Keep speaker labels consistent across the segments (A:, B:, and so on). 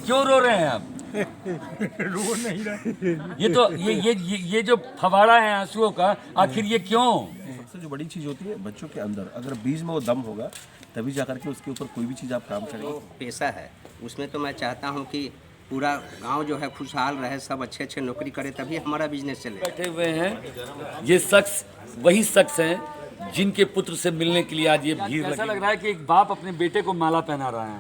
A: क्यों रो रहे हैं आप?
B: रो नहीं रहा।
A: ये तो ये जो फवाड़ा है आंसुओं का, आखिर ये क्यों?
C: सबसे जो बड़ी चीज़ होती है बच्चों के अंदर, अगर बीज में वो दम होगा तभी जाकर के उसके ऊपर कोई भी चीज़ आप काम करेंगे।
D: पेशा है, उसमें तो मैं चाहता हूँ कि पूरा गांव जो है खुशहाल रहे, सब अच्छे अच्छे नौकरी करे, तभी हमारा बिजनेस चले।
A: बैठे हुए हैं ये शख्स, वही शख्स हैं जिनके पुत्र से मिलने के लिए आज ये भीड़ लगी। ऐसा लग रहा है कि एक बाप अपने बेटे को माला पहना रहा है।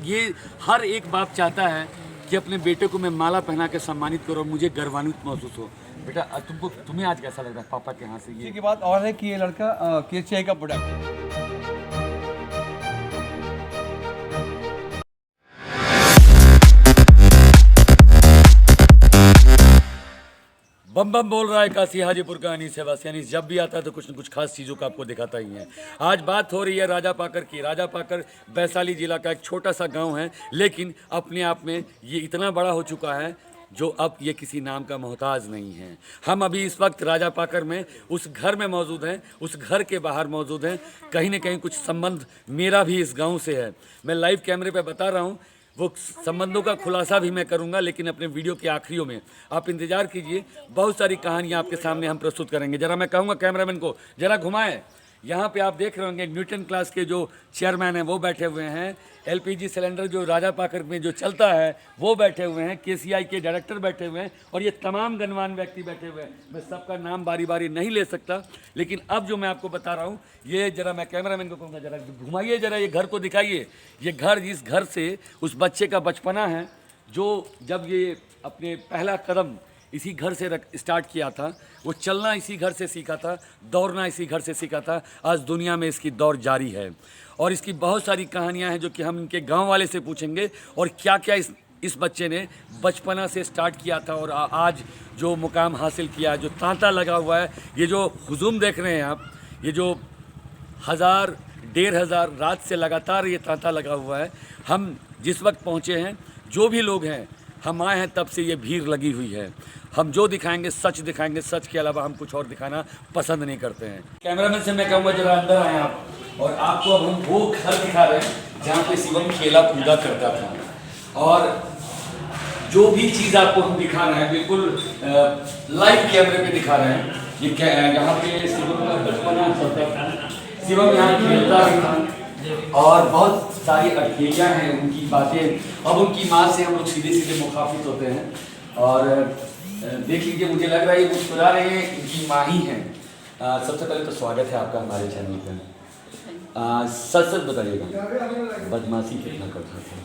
A: ये हर एक बाप चाहता है कि अपने बेटे को मैं माला पहना के सम्मानित करूँ और मुझे गर्वान्वित महसूस हो। बेटा तुम्हें आज कैसा लग रहा है पापा के यहाँ से? ये
B: की बात और है कि ये लड़का KCI का प्रोडक्ट है।
A: बम बम बोल रहा है काशी हाजीपुर का अनीस सेवास, यानी जब भी आता है तो कुछ न कुछ खास चीज़ों का आपको दिखाता ही है। आज बात हो रही है राजा पाकर की। राजा पाकर वैशाली जिला का एक छोटा सा गांव है, लेकिन अपने आप में ये इतना बड़ा हो चुका है जो अब ये किसी नाम का मोहताज नहीं है। हम अभी इस वक्त राजा पाकर में उस घर में मौजूद हैं, उस घर के बाहर मौजूद हैं। कहीं ना कहीं कुछ संबंध मेरा भी इस गाँव से है। मैं लाइव कैमरे पर बता रहा हूँ, वो संबंधों का खुलासा भी मैं करूंगा, लेकिन अपने वीडियो के आखिरियों में आप इंतजार कीजिए। बहुत सारी कहानियां आपके सामने हम प्रस्तुत करेंगे। जरा मैं कहूँगा कैमरामैन को जरा घुमाएं। यहाँ पे आप देख रहे होंगे न्यूटन क्लास के जो चेयरमैन हैं वो बैठे हुए हैं। LPG सिलेंडर जो राजा पाकर में जो चलता है वो बैठे हुए हैं। KCI के डायरेक्टर बैठे हुए हैं और ये तमाम गणमान्य व्यक्ति बैठे हुए हैं। मैं सबका नाम बारी बारी नहीं ले सकता, लेकिन अब जो मैं आपको बता रहा हूँ ये जरा मैं कैमरामैन को कहूँगा जरा घुमाइए, जरा ये घर को दिखाइए। ये घर, जिस घर से उस बच्चे का बचपना है, जो जब ये अपने पहला कदम इसी घर से स्टार्ट किया था, वो चलना इसी घर से सीखा था, दौड़ना इसी घर से सीखा था। आज दुनिया में इसकी दौड़ जारी है और इसकी बहुत सारी कहानियां हैं जो कि हम इनके गांव वाले से पूछेंगे और क्या क्या इस बच्चे ने बचपना से स्टार्ट किया था और आज जो मुकाम हासिल किया, जो तांता लगा हुआ है। ये जो हुजूम देख रहे हैं आप, ये जो 1000 1500 रात से लगातार ये तांता लगा हुआ है। हम जिस वक्त पहुँचे हैं, जो भी लोग हैं, हम आए हैं तब से ये भीड़ लगी हुई है। हम जो दिखाएंगे सच दिखाएंगे, सच के अलावा हम कुछ और दिखाना पसंद नहीं करते हैं। कैमरामैन से मैं कहूँगा जरा अंदर आए आप, और आपको अब हम वो घर दिखा रहे हैं जहाँ पे शिवम खेला कूदा करता था। और जो भी चीज़ आपको हम दिखा रहे हैं बिल्कुल लाइव कैमरे पे दिखा रहे हैं। ये यहाँ पे शिवम का बचपना चलता था, शिवम यहाँ खेलता था और बहुत सारी अटकेलियाँ हैं उनकी बातें। अब उनकी माँ से हम लोग सीधे सीधे मुखाफित होते हैं और देख लीजिए, मुझे लग रहा है ये मुस्कुरा रहे हैं, इनकी माँ ही हैं। सबसे पहले तो स्वागत है आपका हमारे चैनल पर। सच सच बताइएगा, बदमाशी कितना करता था?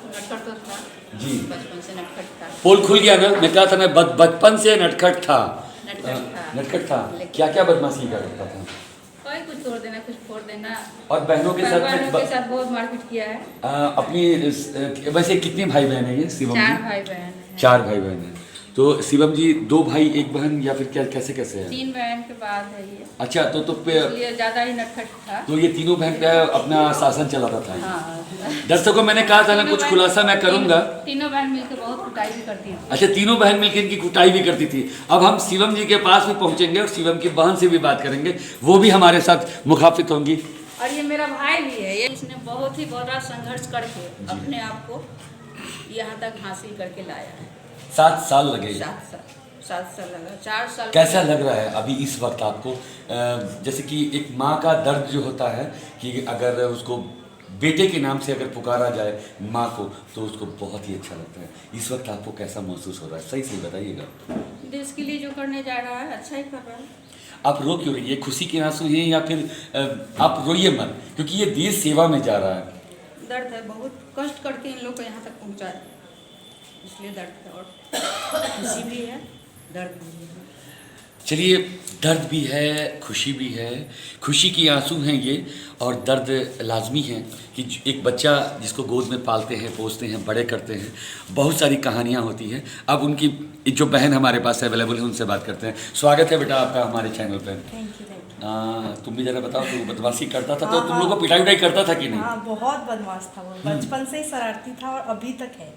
E: नटखट तो था
A: जी,
E: बचपन से नटखट था।
A: पोल खुल गया ना, मैं कहा था ना बचपन से नटखट था।
E: नटखट था।
A: क्या क्या बदमाशी करता था?
E: कोई कुछ तोड़ देना, कुछ फोड़ देना।
A: और बहनों के साथ
E: बहुत मारपीट किया है।
A: अपनी वैसे कितने भाई बहन है ये शिवम जी?
E: 4 भाई बहन है।
A: 4 भाई बहन है। तो शिवम जी 2 भाई 1 बहन या फिर क्या, कैसे कैसे है?
E: 3 बहन के बाद है ये।
A: अच्छा, तो
E: इसलिए ज्यादा ही नटखट था।
A: तो ये तीनों बहन पे अपना शासन चलाता था।
E: हाँ।
A: दर्शकों मैंने कहा था ना कुछ खुलासा मैं करूंगा।
E: तीनों बहन मिलकर बहुत कुटाई भी करती थी।
A: अच्छा, तीनों बहन मिलकर इनकी कुटाई भी करती थी। अब हम शिवम जी के पास भी पहुंचेंगे और शिवम की बहन से भी बात करेंगे, वो भी हमारे साथ मुखाफित होंगी।
E: और ये मेरा भाई भी है। ये इसने बहुत ही बड़ा संघर्ष करके अपने आप को यहाँ तक हासिल करके लाया है।
A: 7 साल लगे।
E: 7 साल लगा, 4 साल।
A: कैसा लग रहा है अभी इस वक्त आपको? जैसे कि एक माँ का दर्द जो होता है कि अगर उसको बेटे के नाम से अगर पुकारा जाए माँ को तो उसको बहुत ही अच्छा लगता है। इस वक्त आपको कैसा महसूस हो रहा है? सही से बताइएगा।
E: देश के लिए जो करने जा रहा है अच्छा ही कर रहा है।
A: आप रो क्यों रही है? खुशी के आंसू हैं या फिर आप रोइए मत, क्योंकि ये देश सेवा में जा रहा है।
E: दर्द है, बहुत कष्ट करके इन लोग को यहाँ तक पहुँचा है, इसलिए दर्द है। और खुशी भी है, दर्द भी है।
A: चलिए, दर्द भी है, खुशी भी है। खुशी की आंसू हैं ये, और दर्द लाजमी है कि एक बच्चा जिसको गोद में पालते हैं, पोसते हैं, बड़े करते हैं, बहुत सारी कहानियाँ होती हैं। अब उनकी जो बहन हमारे पास अवेलेबल है उनसे बात करते हैं। स्वागत है बेटा आपका हमारे चैनल पर।
E: Thank you.
A: तुम भी जरा बताओ, तो बदमाशी करता था तो तुम लोग को पिटाई उटाई करता था कि नहीं?
F: हाँ, बहुत बदमाश था वो, बचपन से ही शरारती था और अभी तक है।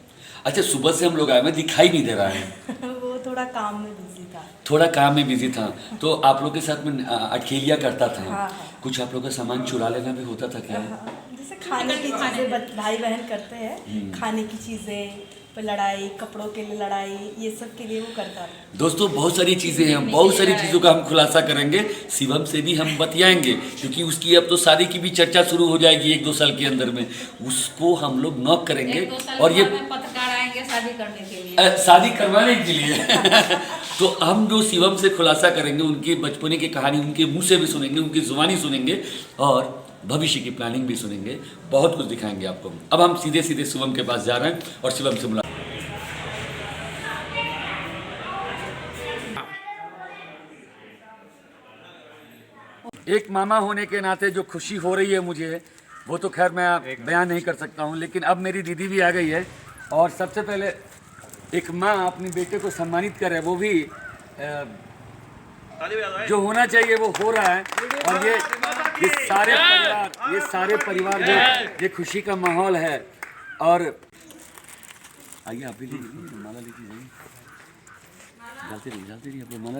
A: अच्छा, सुबह से हम लोग आए, मैं दिखाई नहीं दे रहा है।
F: वो थोड़ा काम में बिजी था।
A: थोड़ा काम में बिजी था, तो आप लोग के साथ में अकेलिया करता था।
F: हाँ।
A: कुछ आप लोग का सामान चुरा लेना भी होता था क्या?
F: हाँ, जैसे खाने की चीजें भाई बहन करते हैं, खाने की चीजें, लड़ाई, कपड़ों के लिए लड़ाई, ये सब के लिए वो करता था।
A: दोस्तों, बहुत सारी चीज़ें हैं, बहुत सारी चीज़ों का हम खुलासा करेंगे, शिवम से भी हम बतियाएंगे, क्योंकि उसकी अब तो शादी की भी चर्चा शुरू हो जाएगी 1-2 साल के अंदर में। उसको हम लोग नॉक करेंगे और ये
E: पत्रकार आएंगे शादी करने के लिए,
A: शादी करवाने के लिए। तो हम जो शिवम से खुलासा करेंगे, उनकी बचपने की कहानी उनके मुंह से भी सुनेंगे, उनकी जुबानी सुनेंगे और भविष्य की प्लानिंग भी सुनेंगे, बहुत कुछ दिखाएंगे आपको। अब हम सीधे सीधे शिवम के पास जा रहे हैं और शिवम से मुलाकात। एक मामा होने के नाते जो खुशी हो रही है मुझे, वो तो खैर मैं बयान नहीं कर सकता हूँ, लेकिन अब मेरी दीदी भी आ गई है और सबसे पहले एक माँ अपने बेटे को सम्मानित करे, वो भी जो होना चाहिए वो हो रहा है। और ये सारे परिवार में ये खुशी का माहौल है। और आइए आप भी लीजिए, माला लीजिए, डालते रहिए आप माला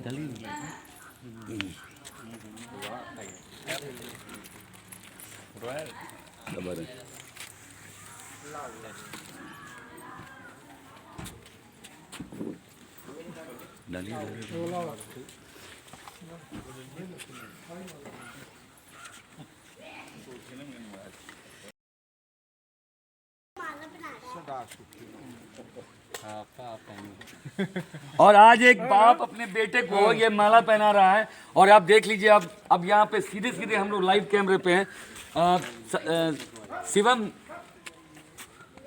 A: डालिए। खबर है डालिए। और आज एक बाप अपने बेटे को ये माला पहना रहा है और आप देख लीजिए। अब यहाँ पे सीधे सीधे हम लोग लाइव कैमरे पे हैं।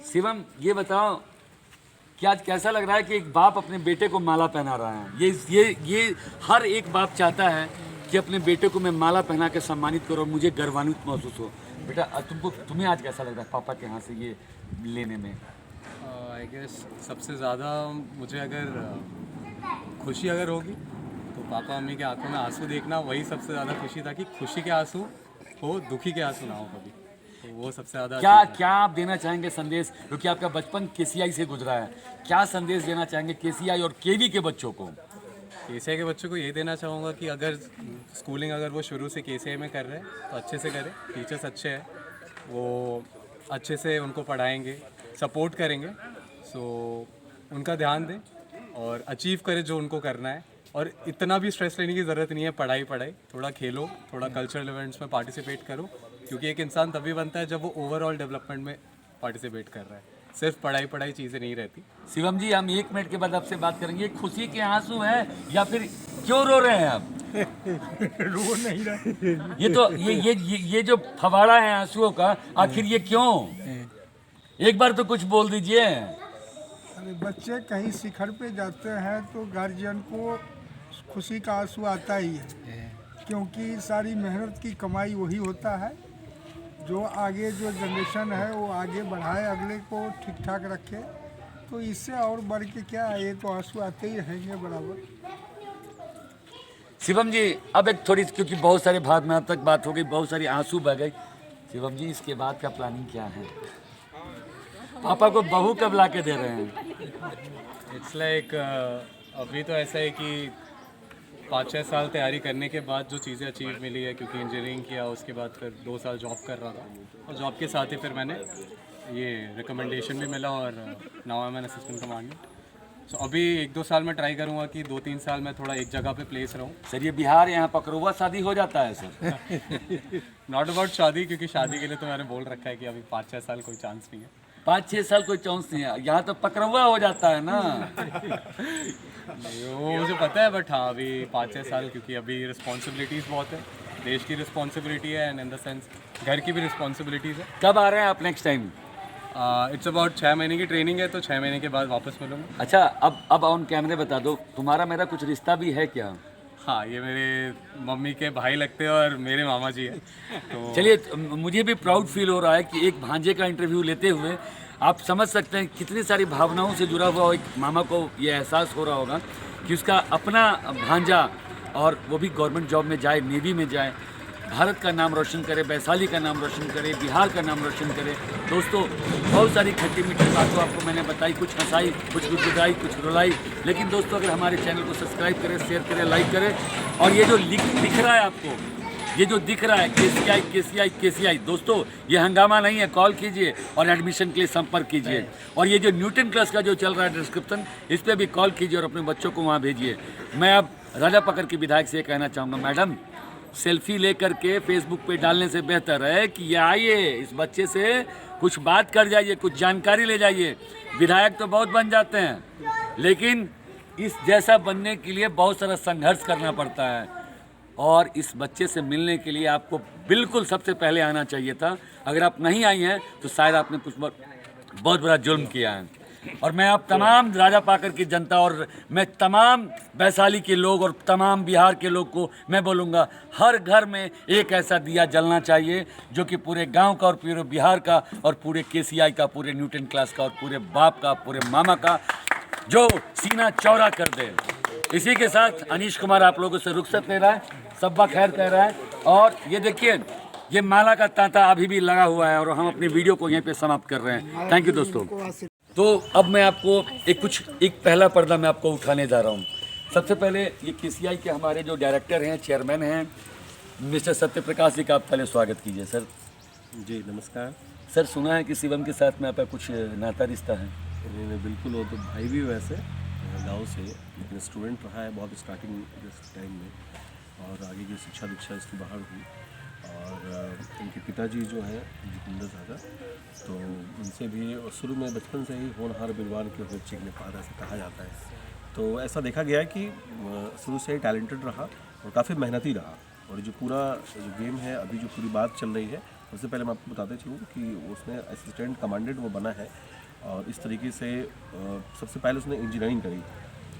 A: शिवम ये बताओ कि आज कैसा लग रहा है कि एक बाप अपने बेटे को माला पहना रहा है? ये हर एक बाप चाहता है कि अपने बेटे को मैं माला पहना के सम्मानित करो, मुझे गर्वान्वित महसूस हो। बेटा तुम्हें आज कैसा लग रहा है पापा के यहाँ से ये लेने में?
B: आई गेस सबसे ज़्यादा मुझे अगर खुशी अगर होगी तो पापा मम्मी के आंखों में आंसू देखना, वही सबसे ज़्यादा खुशी था कि खुशी के आंसू हो, दुखी के आंसू ना हो कभी। तो वो सबसे ज़्यादा
A: क्या आप देना चाहेंगे संदेश, क्योंकि आपका बचपन केसीआई से गुजरा है, क्या संदेश देना चाहेंगे केसीआई और केवी के बच्चों को?
B: केसीआई के बच्चों को ये देना चाहूँगा कि अगर स्कूलिंग अगर वो शुरू से केसीआई में कर रहे हैं तो अच्छे से करें। टीचर्स अच्छे हैं, वो अच्छे से उनको पढ़ाएंगे, सपोर्ट करेंगे, सो उनका ध्यान दें और अचीव करें जो उनको करना है। और इतना भी स्ट्रेस लेने की ज़रूरत नहीं है, पढ़ाई थोड़ा खेलो, थोड़ा कल्चरल इवेंट्स में पार्टिसिपेट करो, क्योंकि एक इंसान तभी बनता है जब वो ओवरऑल डेवलपमेंट में पार्टिसिपेट कर रहा है। सिर्फ पढ़ाई चीज़ें नहीं रहती।
A: शिवम जी, हम 1 मिनट के बाद आपसे बात करेंगे। खुशी के आंसू हैं या फिर क्यों रो रहे हैं आप?
B: रो नहीं रहे।
A: ये तो ये जो फवाड़ा है आंसुओं का, आखिर ये क्यों? एक बार तो कुछ बोल दीजिए।
G: अरे बच्चे कहीं शिखर पे जाते हैं तो गार्जियन को खुशी का आंसू आता ही है, क्योंकि सारी मेहनत की कमाई वही होता है जो आगे जो जनरेशन है वो आगे बढ़ाए, अगले को ठीक ठाक रखे। तो इससे और बढ़ के क्या है, ये तो आंसू आते ही रहेंगे बराबर।
A: शिवम जी, अब एक थोड़ी, क्योंकि बहुत सारे भावनात्मक बात हो गई, बहुत सारी आंसू बह गई। शिवम जी, इसके बाद का प्लानिंग क्या है? पापा को बहू कब ला के दे रहे हैं?
B: इट्स लाइक अभी तो ऐसा है कि 5-6 साल तैयारी करने के बाद जो चीज़ें अचीव मिली है, क्योंकि इंजीनियरिंग किया, उसके बाद फिर 2 साल जॉब कर रहा था और जॉब के साथ ही फिर मैंने ये रिकमेंडेशन भी मिला और now I am an assistant commandant. So अभी 1-2 साल में ट्राई करूँगा कि 2-3 साल मैं थोड़ा एक जगह पे प्लेस रहूँ।
A: सर, ये बिहार यहाँ पकड़ुआ शादी हो जाता है सर?
B: नॉट अबाउट शादी, क्योंकि शादी के लिए तो मैंने बोल रखा है कि अभी 5-6 साल कोई चांस नहीं है।
A: 5-6 साल कोई चांस नहीं है, यहाँ तो पकड़ुआ हो जाता है ना।
B: वो मुझे पता है, बट हाँ अभी 5-6 साल, क्योंकि अभी रिस्पॉन्सिबिलिटीज़ बहुत है, देश की रिस्पॉन्सिबिलिटी है एंड इन द सेंस घर की भी रिस्पॉन्सिबिलिटीज़ है।
A: कब आ रहे हैं आप नेक्स्ट टाइम?
B: इट्स अबाउट 6 महीने की ट्रेनिंग है, तो 6 महीने के बाद वापस मिलूँगा।
A: अच्छा, अब ऑन कैमरे बता दो, तुम्हारा मेरा कुछ रिश्ता भी है क्या?
B: हाँ, ये मेरे मम्मी के भाई लगते हैं और मेरे मामा जी हैं। तो
A: चलिए, मुझे भी प्राउड फील हो रहा है कि एक भांजे का इंटरव्यू लेते हुए आप समझ सकते हैं कितनी सारी भावनाओं से जुड़ा हुआ एक मामा को ये एहसास हो रहा होगा कि उसका अपना भांजा और वो भी गवर्नमेंट जॉब में जाए, नेवी में जाए, भारत का नाम रोशन करे, वैशाली का नाम रोशन करे, बिहार का नाम रोशन करे। दोस्तों बहुत सारी खट्टी मीठी बातों आपको मैंने बताई, कुछ हंसाई, कुछ गुदगुदाई, कुछ रुलाई, लेकिन दोस्तों अगर हमारे चैनल को सब्सक्राइब करें, शेयर करें, लाइक करें, और ये जो दिख रहा है आपको, ये जो दिख रहा है KCI, दोस्तों ये हंगामा नहीं है। कॉल कीजिए और एडमिशन के लिए संपर्क कीजिए। और ये जो न्यूटन क्लास का जो चल रहा है डिस्क्रिप्शन, इस पर भी कॉल कीजिए और अपने बच्चों को वहाँ भेजिए। मैं अब राजा पकड़ के विधायक से ये कहना चाहूँगा, मैडम सेल्फी लेकर के फेसबुक पे डालने से बेहतर है कि ये आइए, इस बच्चे से कुछ बात कर जाइए, कुछ जानकारी ले जाइए। विधायक तो बहुत बन जाते हैं, लेकिन इस जैसा बनने के लिए बहुत सारा संघर्ष करना पड़ता है, और इस बच्चे से मिलने के लिए आपको बिल्कुल सबसे पहले आना चाहिए था। अगर आप नहीं आई हैं तो शायद आपने कुछ बहुत बड़ा जुल्म किया है। और मैं आप तमाम राजा पाकर की जनता और मैं तमाम वैशाली के लोग और तमाम बिहार के लोग को मैं बोलूँगा, हर घर में एक ऐसा दिया जलना चाहिए जो कि पूरे गांव का और पूरे बिहार का और पूरे KCI का, पूरे न्यूटन क्लास का और पूरे बाप का, पूरे मामा का, जो सीना चौड़ा कर दे। इसी के साथ अनीश कुमार आप लोगों से रुखसत ले रहा है, सब्बा खैर कह रहा है। और ये देखिए, ये माला का तांता अभी भी लगा हुआ है, और हम अपनी वीडियो को यहीं पे समाप्त कर रहे हैं। थैंक यू दोस्तों। तो अब मैं आपको एक पहला पर्दा मैं आपको उठाने जा रहा हूँ। सबसे पहले ये KCI के हमारे जो डायरेक्टर हैं, चेयरमैन हैं, मिस्टर सत्यप्रकाश जी का आप पहले स्वागत कीजिए सर।
C: जी नमस्कार।
A: सर सुना है कि शिवम के साथ में आपका कुछ नाता रिश्ता है?
C: नहीं बिल्कुल, वो तो भाई भी वैसे गाँव से, लेकिन स्टूडेंट रहा है बहुत स्टार्टिंग टाइम में, और आगे की शिक्षा दीक्षा इसकी बाहर हुई। और इनके पिताजी जो हैं जितेंद्र दादा, तो उनसे भी शुरू में बचपन से ही होनहार बिलवान के बच्चे के पाद ऐसा कहा जाता है। तो ऐसा देखा गया कि शुरू से ही टैलेंटेड रहा और काफ़ी मेहनती रहा। और जो पूरा जो गेम है, अभी जो पूरी बात चल रही है, उससे पहले मैं आपको बताते चलूँ कि उसने असिस्टेंट कमांडेंट वो बना है, और इस तरीके से सबसे पहले उसने इंजीनियरिंग करी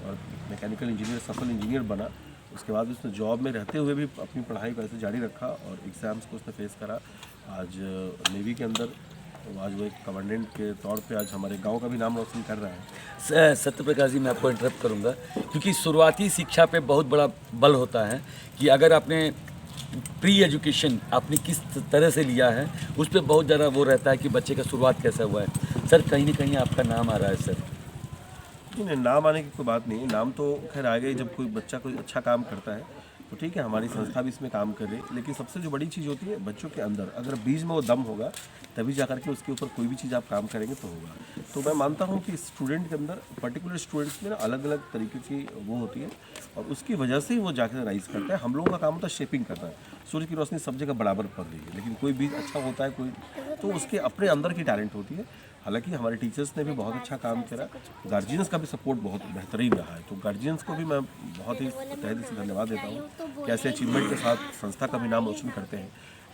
C: और मैकेनिकल इंजीनियर, सफल इंजीनियर बना। उसके बाद उसने जॉब में रहते हुए भी अपनी पढ़ाई वैसे जारी रखा और एग्ज़ाम्स को उसने फेस करा। आज नेवी के अंदर आज वो एक कमांडेंट के तौर पे आज हमारे गांव का भी नाम रोशन कर रहा है।
A: सत्यप्रकाश जी, मैं आपको इंटरप्ट करूंगा, क्योंकि शुरुआती शिक्षा पे बहुत बड़ा बल होता है कि अगर आपने प्री एजुकेशन आपने किस तरह से लिया है, उस पर बहुत ज़्यादा वो रहता है कि बच्चे का शुरुआत कैसा हुआ है। सर कहीं ना कहीं आपका नाम आ रहा है सर।
C: नहीं, नाम आने की कोई बात नहीं है, नाम तो खैर आ गई। जब कोई बच्चा कोई अच्छा काम करता है तो ठीक है, हमारी संस्था भी इसमें काम कर रही है, लेकिन सबसे जो बड़ी चीज़ होती है बच्चों के अंदर, अगर बीज में वो दम होगा तभी जाकर के उसके ऊपर कोई भी चीज़ आप काम करेंगे तो होगा। तो मैं मानता हूँ कि स्टूडेंट के अंदर, पर्टिकुलर स्टूडेंट्स में ना अलग अलग तरीके की वो होती है, और उसकी वजह से ही वो जाकर राइज करता है। हम लोगों का काम होता है शेपिंग करना है। सूर्य की रोशनी सब जगह बराबर पड़ रही है, लेकिन कोई बीज अच्छा होता है, कोई तो उसके अपने अंदर की टैलेंट होती है। हालांकि हमारे टीचर्स ने भी बहुत अच्छा काम करा, गार्जियंस का भी सपोर्ट बहुत बेहतरीन रहा है। तो गार्जियंस को भी मैं बहुत ही तहे दिल से धन्यवाद देता हूँ कि ऐसे अचीवमेंट के साथ संस्था का भी नाम रोशन करते हैं,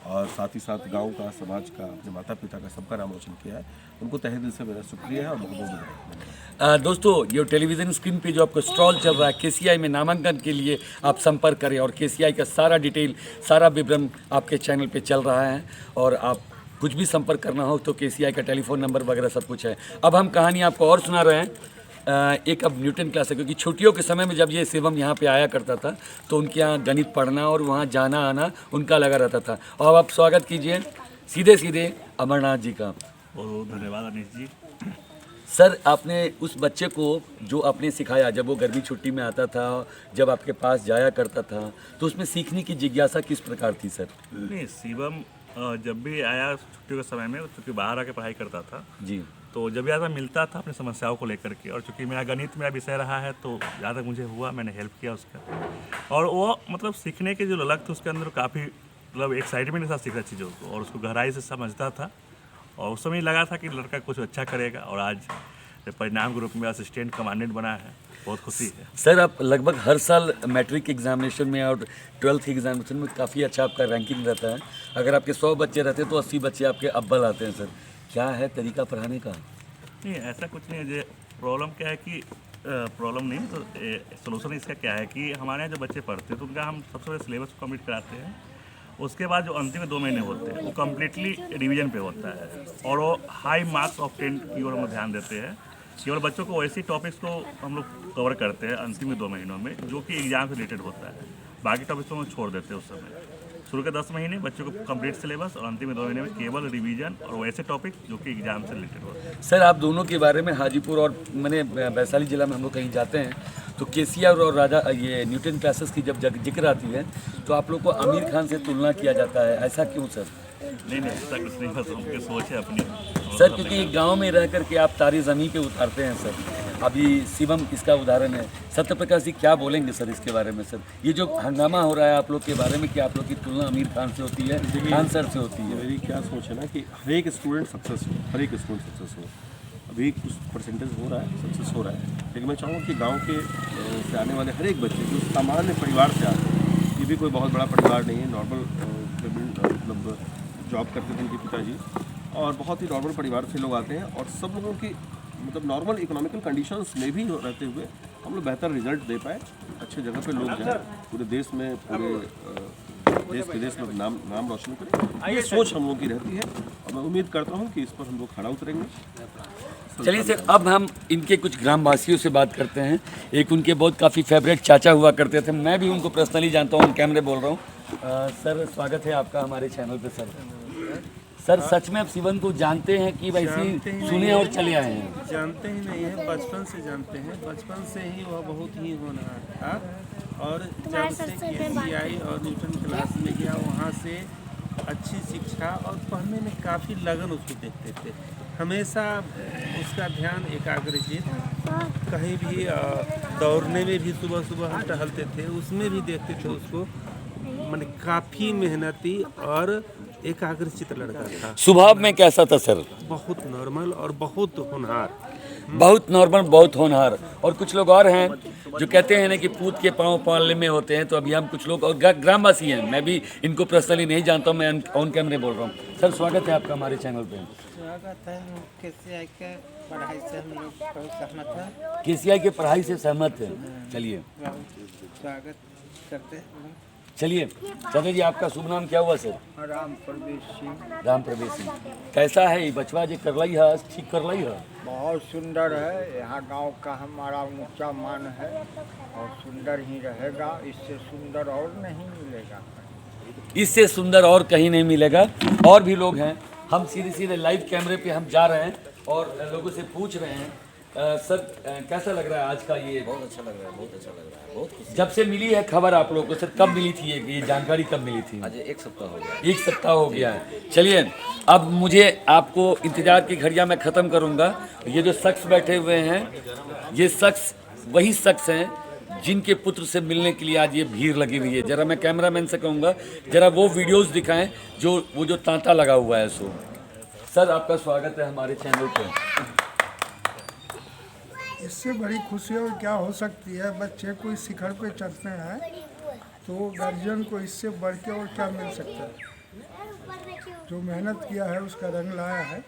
C: और साथ ही साथ गांव का, समाज का, अपने माता पिता का, सबका नाम रोशन किया है। उनको तहे दिल से मेरा शुक्रिया है और बहुत बहुत धन्यवाद।
A: दोस्तों, ये टेलीविज़न स्क्रीन पे जो आपको स्टॉल चल रहा है, KCI में नामांकन के लिए आप संपर्क करें, और KCI का सारा डिटेल, सारा विवरण आपके चैनल पे चल रहा है, और आप कुछ भी संपर्क करना हो तो KCI का टेलीफोन नंबर वगैरह सब कुछ है। अब हम कहानी आपको और सुना रहे हैं। एक अब न्यूटन क्लास है, क्योंकि छुट्टियों के समय में जब ये शिवम यहाँ पे आया करता था तो उनके यहाँ गणित पढ़ना और वहाँ जाना आना उनका लगा रहता था। और अब आप स्वागत कीजिए सीधे अमरनाथ जी का।
H: बहुत धन्यवाद अनीश जी।
A: सर, आपने उस बच्चे को जो आपने सिखाया, जब वो गर्मी छुट्टी में आता था, जब आपके पास जाया करता था, तो उसमें सीखने की जिज्ञासा किस प्रकार थी सर?
H: नहीं, शिवम जब भी आया छुट्टियों के समय में, चूँकि बाहर आके पढ़ाई करता था
A: जी,
H: तो जब भी आता मिलता था अपनी समस्याओं को लेकर के, और चूँकि मेरा गणित मेरा विषय रहा है तो जहाँ तक मुझे हुआ मैंने हेल्प किया उसका। और वो मतलब सीखने की जो ललक थी उसके अंदर काफ़ी मतलब एक्साइटमेंट के साथ सीख रहा चीज़ों को, और उसको गहराई से समझता था, और उस समय लगा था कि लड़का कुछ अच्छा करेगा, और आज परिणाम के रूप में असिस्टेंट कमांडेंट बना है। बहुत खुशी है
A: सर। आप लगभग हर साल मैट्रिक एग्जामिनेशन में और 12th एग्जामिनेशन में काफ़ी अच्छा आपका रैंकिंग रहता है। अगर आपके 100 बच्चे रहते हैं तो 80 बच्चे आपके अव्वल आते हैं सर। क्या है तरीका पढ़ाने का?
H: नहीं, ऐसा कुछ नहीं है। प्रॉब्लम क्या है कि प्रॉब्लम नहीं तो सोल्यूशन इसका क्या है कि हमारे यहाँ जो बच्चे पढ़ते हैं तो उनका हम सबसे पहले सिलेबस को कंप्लीट कराते हैं। उसके बाद जो अंतिम 2 महीने होते हैं वो कम्प्लीटली रिवीजन पे होता है, और वो हाई मार्क्स ऑफ 10 की ओर हम ध्यान देते हैं। केवल बच्चों को वैसी टॉपिक्स को हम लोग कवर करते हैं अंतिम 2 महीनों में जो कि एग्जाम से रिलेटेड होता है। बाकी टॉपिक्स तो हम छोड़ देते हैं उस समय। शुरू के 10 महीने बच्चों को कंप्लीट सिलेबस और अंतिम 2 महीने में केवल रिवीजन और वैसे टॉपिक जो कि एग्जाम से रिलेटेड हो।
A: सर आप दोनों के बारे में हाजीपुर और मैंने वैशाली जिला में हम लोग कहीं जाते हैं तो केसीआर और राजा ये न्यूटन क्लासेस की जब जिक्र आती है तो आप लोग को आमिर खान से तुलना किया जाता है, ऐसा क्यों सर?
H: नहीं ऐसा कुछ नहीं, बस उनकी सोच है अपनी
A: सर, क्योंकि गांव में रह करके आप तारी ज़मीं पे उतारते हैं सर। अभी शिवम इसका उदाहरण है। सत्य प्रकाश जी क्या बोलेंगे सर इसके बारे में? सर ये जो हंगामा हो रहा है आप लोग के बारे में कि आप लोग की तुलना आमिर खान से होती है, खान सर से होती है।
C: मेरी क्या सोच है ना कि हर एक स्टूडेंट सक्सेस हो, अभी कुछ परसेंटेज हो रहा है, सक्सेस हो रहा है, लेकिन मैं चाहूँगा कि गांव के से आने वाले हर एक बच्चे जो सामान्य परिवार से आते हैं, ये भी कोई बहुत बड़ा परिवार नहीं है, नॉर्मल मतलब जॉब करते थे उनके पिताजी और बहुत ही नॉर्मल परिवार से लोग आते हैं और सब लोगों की मतलब नॉर्मल इकोनॉमिकल कंडीशंस में भी रहते हुए हम लोग बेहतर रिजल्ट दे पाए, अच्छे जगह पे लोग जाएं, पूरे देश में पूरे देश विदेश में नाम रोशन करें, ये सोच हम लोगों की रहती है और मैं उम्मीद करता हूँ कि इस पर हम लोग खड़ा उतरेंगे।
A: चलिए सर, अब हम इनके कुछ ग्रामवासियों से बात करते हैं। एक उनके बहुत काफ़ी फेवरेट चाचा हुआ करते थे, मैं भी उनको पर्सनली जानता हूँ, कैमरे बोल रहा हूँ। सर स्वागत है आपका हमारे चैनल पे। सर सच में आप शिवम को जानते हैं कि वैसे सुने और चले आए हैं?
I: जानते ही नहीं है, बचपन से जानते हैं, बचपन से ही वह बहुत ही होनहार था और जब से केसीआई और न्यूटन क्लास में गया वहाँ से अच्छी शिक्षा और पढ़ने में काफ़ी लगन उसको देखते थे, हमेशा उसका ध्यान एकाग्रचित, कहीं भी दौड़ने में भी सुबह सुबह हम टहलते थे उसमें भी देखते थे उसको, माने काफ़ी मेहनती और एकाग्रचित लड़का था।
A: स्वभाव में कैसा था सर?
I: बहुत नॉर्मल और बहुत होनहार।
A: बहुत नॉर्मल, बहुत होनहार। और कुछ लोग और हैं जो कहते हैं ना कि पूत के पाँव पालने में होते हैं, तो अभी हम कुछ लोग और ग्रामवासी हैं, मैं भी इनको पर्सनली नहीं जानता हूँ, मैं ऑन कैमरे बोल रहा हूँ। सर स्वागत है आपका हमारे चैनल पे।
J: स्वागत है। केसीआई के पढ़ाई से हम लोग बहुत सहमत हैं।
A: केसीआई के पढ़ाई से सहमत है। चलिए
J: स्वागत करते हैं।
A: चलिए चाचा जी, आपका शुभ नाम क्या हुआ सर?
G: राम प्रवेश सिंह।
A: राम प्रवेश सिंह। कैसा है ये बचवा जो कर रही है, ठीक कर रही है?
G: बहुत सुंदर है, यहाँ गांव का हमारा ऊंचा मान है और सुंदर ही रहेगा, इससे सुंदर और नहीं मिलेगा।
A: इससे सुंदर और कहीं नहीं मिलेगा। और भी लोग हैं, हम सीधे सीधे लाइव कैमरे पे हम जा रहे हैं और लोगों से पूछ रहे हैं। सर कैसा लग रहा है आज का ये?
K: बहुत अच्छा लग रहा है, बहुत अच्छा लग रहा है, बहुत खुशी।
A: जब से मिली है खबर आप लोगों को सर, कब मिली थी ये जानकारी, कब मिली थी?
K: आज 1 सप्ताह हो गया।
A: 1 सप्ताह हो गया है। चलिए अब मुझे आपको इंतजार की घड़ियां मैं ख़त्म करूंगा। ये जो शख्स बैठे हुए हैं, ये शख्स वही शख्स हैं जिनके पुत्र से मिलने के लिए आज ये भीड़ लगी हुई है। जरा मैं कैमरामैन से कहूँगा जरा वो वीडियोस दिखाएं जो वो जो तांता लगा हुआ है। सो सर आपका स्वागत है हमारे चैनल पे।
G: इससे बड़ी खुशी और क्या हो सकती है? बच्चे कोई शिखर पे चढ़ते हैं तो गार्जियन को इससे बढ़ के और क्या मिल सकता है? जो मेहनत किया है उसका रंग लाया है।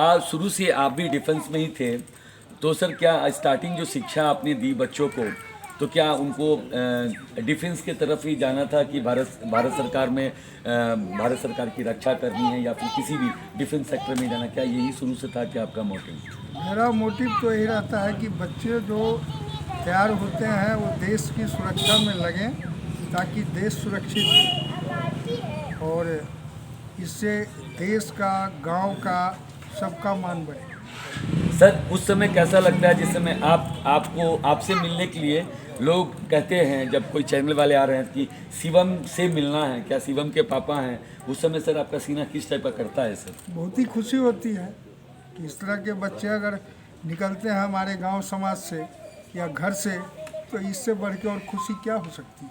A: आज शुरू से आप भी डिफेंस में ही थे, तो सर क्या स्टार्टिंग जो शिक्षा आपने दी बच्चों को, तो क्या उनको डिफेंस की तरफ ही जाना था कि भारत सरकार में भारत सरकार की रक्षा करनी है या फिर किसी भी डिफेंस सेक्टर में जाना, क्या यही शुरू से था कि आपका मोटिव?
G: मेरा मोटिव तो यही रहता है कि बच्चे जो तैयार होते हैं वो देश की सुरक्षा में लगें ताकि देश सुरक्षित हो और इससे देश का, गांव का, सबका मान बढ़े।
A: सर उस समय कैसा लगता है जिस समय आपसे मिलने के लिए लोग कहते हैं, जब कोई चैनल वाले आ रहे हैं कि शिवम से मिलना है, क्या शिवम के पापा हैं, उस समय सर आपका सीना किस टाइप का करता है सर?
G: बहुत ही खुशी होती है कि इस तरह के बच्चे अगर निकलते हैं हमारे गांव समाज से या घर से, तो इससे बढ़ के और खुशी क्या हो सकती है?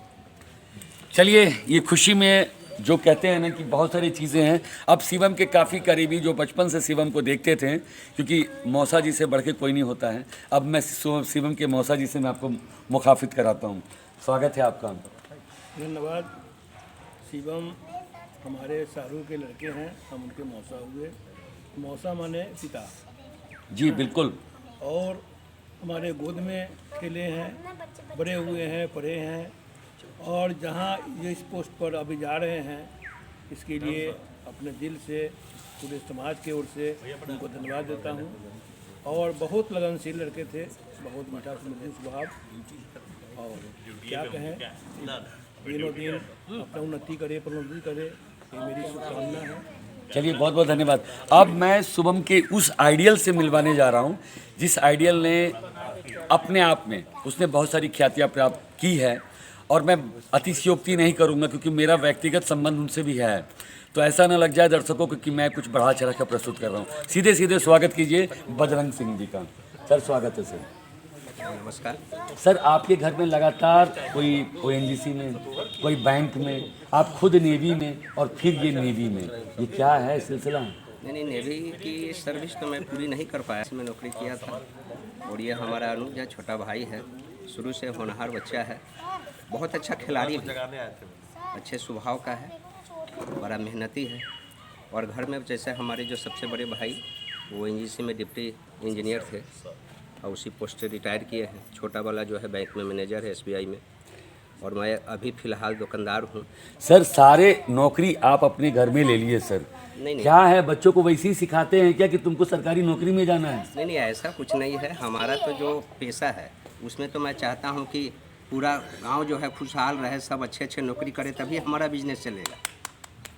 A: चलिए ये खुशी में जो कहते हैं ना कि बहुत सारी चीज़ें हैं। अब शिवम के काफ़ी करीबी जो बचपन से शिवम को देखते थे, क्योंकि मौसा जी से बढ़ के कोई नहीं होता है, अब मैं शिवम के मौसा जी से मैं आपको मुखाफित कराता हूँ। स्वागत है आपका।
I: धन्यवाद। शिवम हमारे शाहरुख के लड़के हैं, हम उनके मौसा हुए। मौसा माने पिता
A: जी बिल्कुल।
I: और हमारे गोद में खेले हैं, बड़े हुए हैं, पढ़े हैं और जहाँ ये इस पोस्ट पर अभी जा रहे हैं, इसके लिए अपने दिल से पूरे समाज की ओर से उनको धन्यवाद देता हूँ। और बहुत लगनशील लड़के थे, बहुत मीठा मधुर स्वभाव, और क्या कहें,
C: दिनों दिन अपना उन्नति करे, प्रोन्नति करे, ये मेरी शुभकामना है।
A: चलिए बहुत बहुत धन्यवाद। अब मैं शुभम के उस आइडियल से मिलवाने जा रहा हूँ जिस आइडियल ने अपने आप में उसने बहुत सारी ख्यातियाँ प्राप्त की है, और मैं अतिशयोक्ति नहीं करूँगा क्योंकि मेरा व्यक्तिगत संबंध उनसे भी है, तो ऐसा ना लग जाए दर्शकों को कि मैं कुछ बढ़ा चढ़ा कर प्रस्तुत कर रहा हूँ। सीधे सीधे स्वागत कीजिए बजरंग सिंह जी का। सर स्वागत है सर।
D: नमस्कार।
A: सर आपके घर में लगातार कोई ओएनजीसी में, कोई बैंक में, आप खुद नेवी में और फिर ये नेवी में, ये क्या है सिलसिला?
D: नहीं, नेवी की सर्विस तो मैं पूरी नहीं कर पाया, इसमें नौकरी किया था। और ये हमारा अनुज है, छोटा भाई है, शुरू से होनहार बच्चा है, बहुत अच्छा खिलाड़ी भी, अच्छे स्वभाव का है, बड़ा मेहनती है। और घर में जैसे हमारे जो सबसे बड़े भाई वो एनजीसी में डिप्टी इंजीनियर थे और उसी पोस्ट से रिटायर किए हैं। छोटा वाला जो है बैंक में मैनेजर है एसबीआई में, और मैं अभी फ़िलहाल दुकानदार हूँ।
A: सर सारे नौकरी आप अपने घर में ले लिए सर?
D: नहीं,
A: क्या है, बच्चों को वैसे ही सिखाते हैं क्या कि तुमको सरकारी नौकरी में जाना है?
D: नहीं, ऐसा कुछ नहीं है। हमारा तो जो पेशा है उसमें तो मैं चाहता हूँ कि पूरा गांव जो है खुशहाल रहे, सब अच्छे अच्छे नौकरी करे, तभी हमारा बिजनेस चलेगा।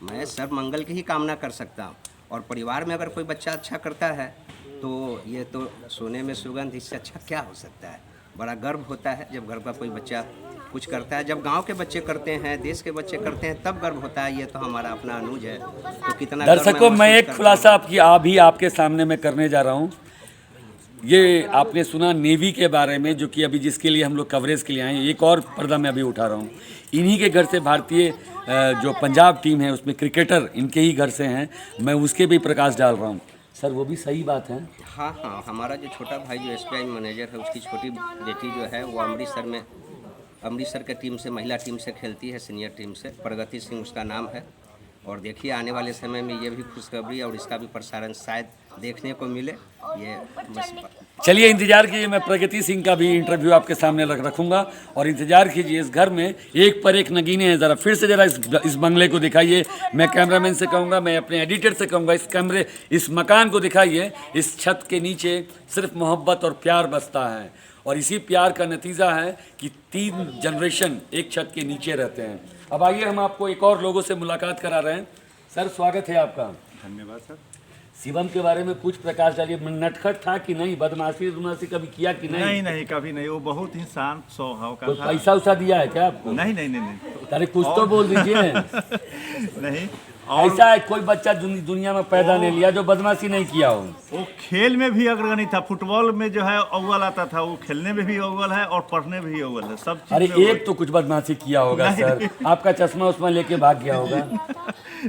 D: मैं सब मंगल की ही कामना कर सकता हूँ, और परिवार में अगर कोई बच्चा अच्छा करता है तो ये तो सोने में सुगंध, इससे अच्छा क्या हो सकता है। बड़ा गर्व होता है जब घर का कोई बच्चा कुछ करता है। जब गांव के बच्चे करते हैं, देश के बच्चे करते हैं, तब गर्व होता है। ये तो हमारा अपना अनुज है, तो कितना
A: दर्शकों मैं एक खुलासा आपके सामने मैं करने जा रहा हूँ। ये आपने सुना नेवी के बारे में, जो कि अभी जिसके लिए हम लोग कवरेज के लिए आए हैं। एक और पर्दा मैं अभी उठा रहा हूँ, इन्हीं के घर से भारतीय जो पंजाब टीम है उसमें क्रिकेटर इनके ही घर से हैं, मैं उसके भी प्रकाश डाल रहा हूँ। सर वो भी सही बात है।
D: हाँ, हमारा जो छोटा भाई जो एसबीआई मैनेजर है, उसकी छोटी बेटी जो है वो अमृतसर के टीम से, महिला टीम से खेलती है, सीनियर टीम से। प्रगति सिंह उसका नाम है। और देखिए आने वाले समय में ये भी खुशखबरी और इसका भी प्रसारण शायद देखने को मिले। ये
A: चलिए इंतजार कीजिए, मैं प्रगति सिंह का भी इंटरव्यू आपके सामने रखूंगा, और इंतजार कीजिए। इस घर में एक पर एक नगीने हैं। ज़रा फिर से ज़रा इस बंगले को दिखाइए। मैं कैमरामैन से कहूँगा, मैं अपने एडिटर से कहूँगा, इस मकान को दिखाइए। इस छत के नीचे सिर्फ मोहब्बत और प्यार बसता है, और इसी प्यार का नतीजा है कि 3 जनरेशन एक छत के नीचे रहते हैं। अब आइए हम आपको एक और लोगों से मुलाकात करा रहे हैं। सर स्वागत है आपका।
L: धन्यवाद सर।
A: शिवम के बारे में कुछ प्रकाश डालिए। नटखट था कि नहीं, बदमाशी कभी किया कि नहीं?
L: नहीं, कभी नहीं। वो बहुत ही शांत स्वभाव का था।
A: पैसा उसा दिया है क्या आपको?
L: नहीं।
A: अरे कुछ तो बोल दीजिए।
L: नहीं,
A: ऐसा है कोई बच्चा दुनिया में पैदा नहीं लिया जो बदमाशी नहीं किया हो।
L: वो खेल में भी अग्रणी था। फुटबॉल में जो है अव्वल आता था, वो खेलने में भी अव्वल है और पढ़ने में भी अव्वल है, सब चीज।
A: अरे एक तो कुछ बदमाशी किया होगा सर, आपका चश्मा उस्मा लेके भाग गया होगा।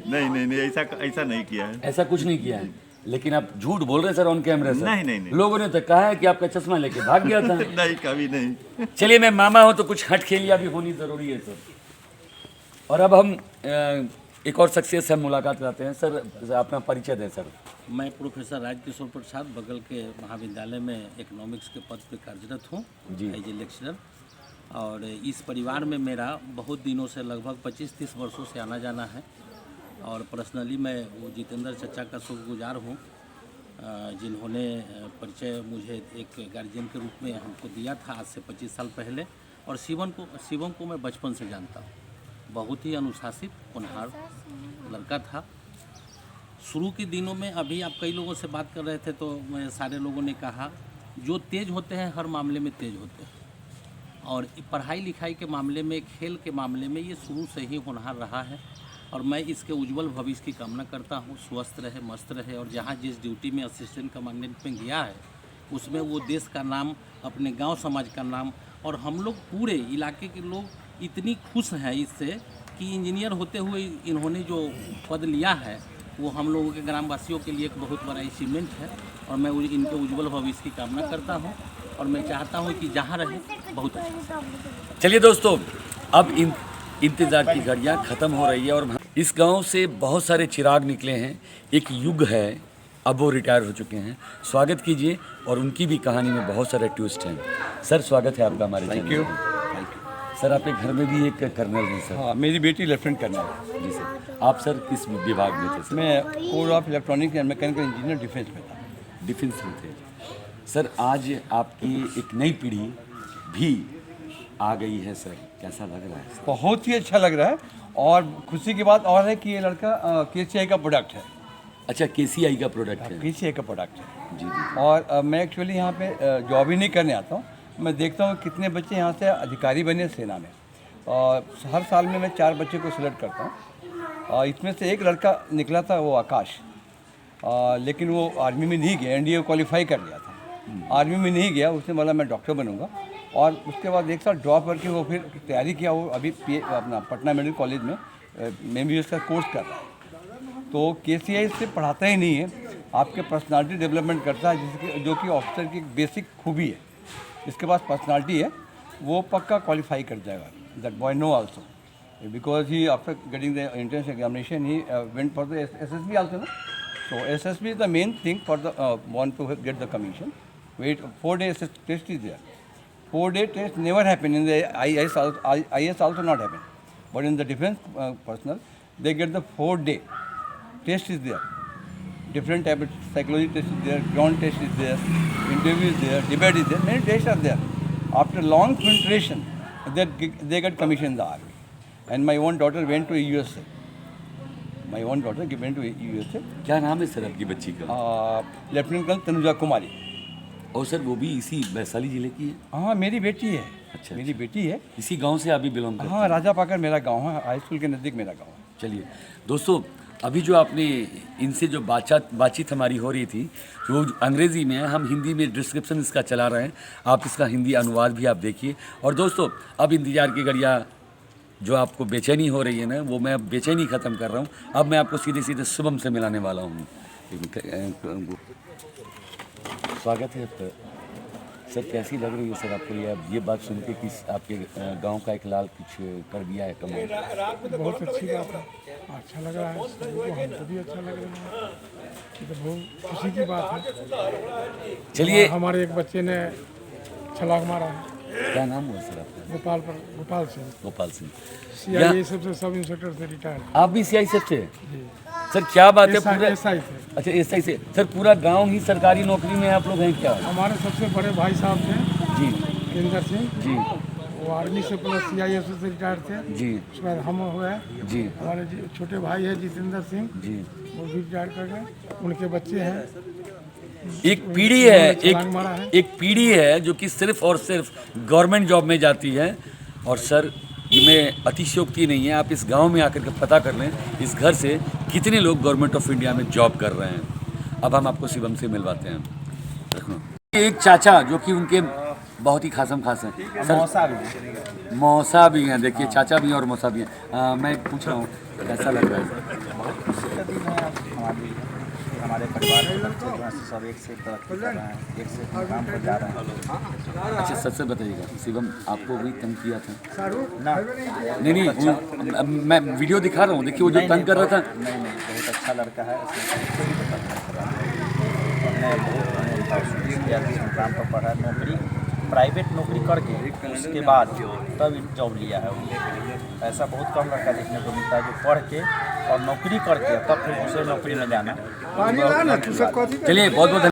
L: नहीं, ऐसा नहीं किया है।
A: ऐसा कुछ नहीं किया है, लेकिन आप झूठ बोल रहे हैं सर ऑन कैमरे से।
L: नहीं।
A: लोगों ने तो कहा है कि आपका चश्मा लेके भाग गया था।
L: नहीं, कभी नहीं।
A: चलिए मैं मामा हूँ तो कुछ हट खेलिया भी होनी जरूरी है सर। और अब हम एक और शख्सियत से हम मुलाकात करते हैं। सर अपना परिचय दें सर।
M: मैं प्रोफेसर राजकिशोर प्रसाद बगल के महाविद्यालय में इकोनॉमिक्स के पद पे कार्यरत हूँ एज ए लेक्चरर। और इस परिवार में मेरा बहुत दिनों से लगभग 25-30 वर्षों से आना जाना है। और पर्सनली मैं वो जितेंद्र चचा का शुक्रगुजार हूँ जिन्होंने परिचय मुझे एक गार्जियन के रूप में हमको दिया था आज से 25 साल पहले। और शिवम को मैं बचपन से जानता हूँ। बहुत ही अनुशासित, होनहार लड़का था। शुरू के दिनों में, अभी आप कई लोगों से बात कर रहे थे तो सारे लोगों ने कहा जो तेज़ होते हैं हर मामले में तेज़ होते हैं, और पढ़ाई लिखाई के मामले में, खेल के मामले में ये शुरू से ही होनहार रहा है। और मैं इसके उज्जवल भविष्य की कामना करता हूँ। स्वस्थ रहे, मस्त रहे, और जहाँ जिस ड्यूटी में असिस्टेंट कमांडेंट में गया है उसमें वो देश का नाम, अपने गांव समाज का नाम, और हम लोग पूरे इलाके के लोग इतनी खुश हैं इससे कि इंजीनियर होते हुए इन्होंने जो पद लिया है वो हम लोगों के ग्रामवासियों के लिए एक बहुत बड़ा अचीवमेंट है। और मैं इनके उज्जवल भविष्य की कामना करता हूँ, और मैं चाहता हूँ कि जहाँ रहे बहुत अच्छा।
A: चलिए दोस्तों, अब इंतज़ार की घड़ियाँ ख़त्म हो रही है, और इस गांव से बहुत सारे चिराग निकले हैं। एक युग है, अब वो रिटायर हो चुके हैं। स्वागत कीजिए, और उनकी भी कहानी में बहुत सारे ट्विस्ट हैं। सर स्वागत है आपका हमारे
N: थैंक यू।
A: सर आपके घर में भी एक कर्नल है सर?
N: हाँ, मेरी बेटी लेफ्टिनेंट कर्नल है।
A: जी सर। आप सर किस विभाग में थे सर?
N: मैं core of electronic and mechanical engineer defence में था।
A: डिफेंस में थे सर। आज आपकी एक नई पीढ़ी भी आ गई है सर, कैसा लग रहा है?
N: बहुत ही अच्छा लग रहा है और खुशी की बात और है कि ये लड़का KCI का प्रोडक्ट है।
A: अच्छा, KCI का प्रोडक्ट है?
N: KCI का प्रोडक्ट है
A: जी।
N: और मैं एक्चुअली यहाँ पे जॉब ही नहीं करने आता हूँ, मैं देखता हूँ कितने बच्चे यहाँ से अधिकारी बने सेना में, और हर साल में मैं 4 बच्चे को सिलेक्ट करता हूँ। इसमें से एक लड़का निकला था, वो आकाश, लेकिन वो आर्मी में नहीं गया, NDA क्वालिफाई कर लिया था, आर्मी में नहीं गया, उसने बोला मैं डॉक्टर बनूंगा, और उसके बाद एक साल ड्रॉप करके वो फिर तैयारी किया, वो अभी अपना पटना मेडिकल कॉलेज में MBBS का कोर्स कर रहा है। तो KCI सिर्फ पढ़ाता ही नहीं है, आपके पर्सनालिटी डेवलपमेंट करता है, जिसके जो कि ऑफिसर की बेसिक खूबी है। जिसके पास पर्सनालिटी है वो पक्का क्वालिफाई कर जाएगा। That boy no also, because he after getting the entrance examination he went for the SSB also ना। So SSB is the main thing for the one to get the commission. Wait, 4 days test is there. 4-day test never happen in the IS also not happen. But in the defense personnel, they get the 4-day test is there. Different type of psychology test is there, ground test is there, interview is there, debate is there. Many tests are there. After long filtration, they get commission in the army. And my own daughter went to USA. My own daughter went to USA.
A: क्या नाम है sir आपकी बच्ची का?
N: Lieutenant colonel Tanuja कुमारी।
A: और sir वो भी इसी वैशाली जिले की है?
N: हाँ, मेरी बेटी है।
A: अच्छा,
N: मेरी बेटी है।
A: इसी गांव से आप भी बिलोंग करते हैं?
N: हाँ, राजा पाकर मेरा गांव है, हाई स्कूल के नज़दीक मेरा गांव है।
A: चलिए दोस्तों, अभी जो आपने इनसे जो बातचीत हमारी हो रही थी, जो अंग्रेज़ी में है, हम हिंदी में डिस्क्रिप्शन इसका चला रहे हैं, आप इसका हिंदी अनुवाद भी आप देखिए। और दोस्तों, अब इंतज़ार की घड़ियाँ जो आपको बेचैनी हो रही है ना, वो मैं बेचैनी ख़त्म कर रहा हूँ। अब मैं आपको सीधे सीधे शुभम से मिलाने वाला हूँ। स्वागत है आपका सर। कैसी लग रही है सर आपको ये बात सुन के कि आपके गांव का एक लाल कुछ कर दिया है कमाल?
G: बहुत अच्छी बात है, अच्छा लग रहा है, हमको भी अच्छा लग रहा है, ये तो बहुत खुशी की बात है।
A: चलिए,
G: हमारे एक बच्चे ने छलांग मारा है।
A: क्या नाम हुआ सर आपका?
G: गोपाल सिंह।
A: गोपाल सिंह
G: CI से सब इंस्पेक्टर से रिटायर।
A: आप भी CI से थे? सर क्या बात है, पूरा
G: SI से।
A: अच्छा, SI से। सर पूरा गांव ही सरकारी नौकरी में आप लोग हैं क्या?
G: हमारे सबसे बड़े भाई साहब थे
A: जी,
G: केंद्र सिंह
A: जी,
G: वो आर्मी से प्लस CIS से रिटायर थे
A: जी।
G: उसके बाद हम हुए
A: जी।
G: हमारे छोटे भाई है जितेंद्र सिंह
A: जी,
G: वो भी रिटायर कर गए, उनके बच्चे हैं।
A: एक पीढ़ी है, एक पीढ़ी है जो कि सिर्फ और सिर्फ गवर्नमेंट जॉब में जाती है। और सर ये में अतिशयोक्ति नहीं है, आप इस गांव में आकर के पता कर लें इस घर से कितने लोग गवर्नमेंट ऑफ इंडिया में जॉब कर रहे हैं। अब हम आपको शिवम से मिलवाते हैं। एक चाचा जो कि उनके बहुत ही खासम खास हैं सर, मौसा भी हैं। देखिए, चाचा भी हैं और मौसा भी हैं। मैं पूछ रहा हूँ कैसा लग रहा है?
J: हमारे परिवार के बच्चे जो हैं सब एक से एक तरक्की कर रहे हैं, एक से एक मुकाम पर जा रहे हैं।
A: अच्छा, सच से बताइएगा, शिवम आपको भी तंग किया था
J: ना?
A: नहीं, वो मैं वीडियो दिखा रहा हूँ, देखिए वो जो तंग कर रहा था।
J: नहीं, बहुत अच्छा लड़का है, उसने मुकाम पर पढ़ा, नौकरी प्राइवेट नौकरी करके उसके बाद तब जॉब लिया है। ऐसा बहुत कम लड़का देखने को मिलता है जो पढ़ के और नौकरी करके तब फिर दूसरे नौकरी में जाना।
A: चलिए, बहुत बहुत